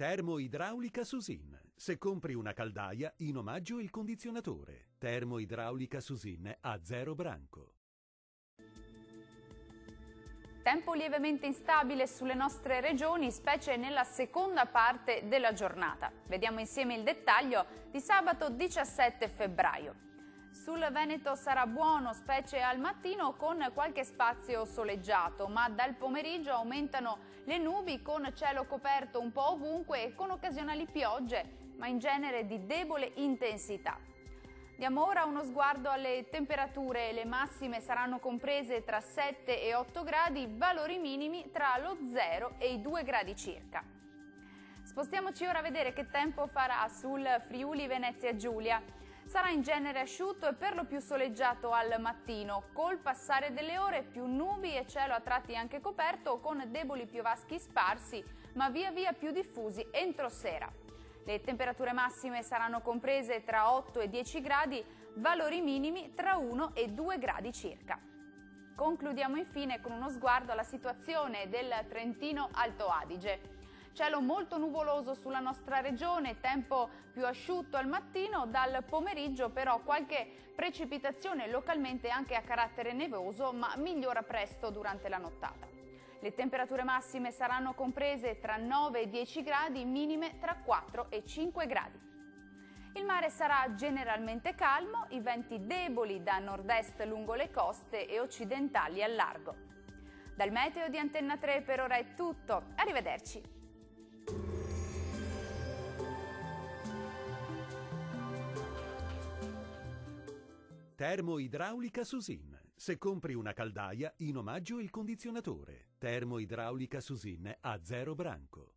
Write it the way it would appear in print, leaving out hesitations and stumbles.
Termoidraulica Susin. Se compri una caldaia, in omaggio il condizionatore. Termoidraulica Susin a 0 branco. Tempo lievemente instabile sulle nostre regioni, specie nella seconda parte della giornata. Vediamo insieme il dettaglio di sabato 17 febbraio. Sul Veneto sarà buono, specie al mattino, con qualche spazio soleggiato, ma dal pomeriggio aumentano le nubi con cielo coperto un po' ovunque e con occasionali piogge, ma in genere di debole intensità. Diamo ora uno sguardo alle temperature. Le massime saranno comprese tra 7 e 8 gradi, valori minimi tra lo 0 e i 2 gradi circa. Spostiamoci ora a vedere che tempo farà sul Friuli Venezia Giulia. Sarà in genere asciutto e per lo più soleggiato al mattino, col passare delle ore più nubi e cielo a tratti anche coperto con deboli piovaschi sparsi, ma via via più diffusi entro sera. Le temperature massime saranno comprese tra 8 e 10 gradi, valori minimi tra 1 e 2 gradi circa. Concludiamo infine con uno sguardo alla situazione del Trentino Alto Adige. Cielo molto nuvoloso sulla nostra regione, tempo più asciutto al mattino, dal pomeriggio però qualche precipitazione localmente anche a carattere nevoso, ma migliora presto durante la nottata. Le temperature massime saranno comprese tra 9 e 10 gradi, minime tra 4 e 5 gradi. Il mare sarà generalmente calmo, i venti deboli da nord-est lungo le coste e occidentali al largo. Dal meteo di Antenna 3 per ora è tutto, arrivederci! Termoidraulica Susin. Se compri una caldaia, in omaggio il condizionatore. Termoidraulica Susin a 0 branco.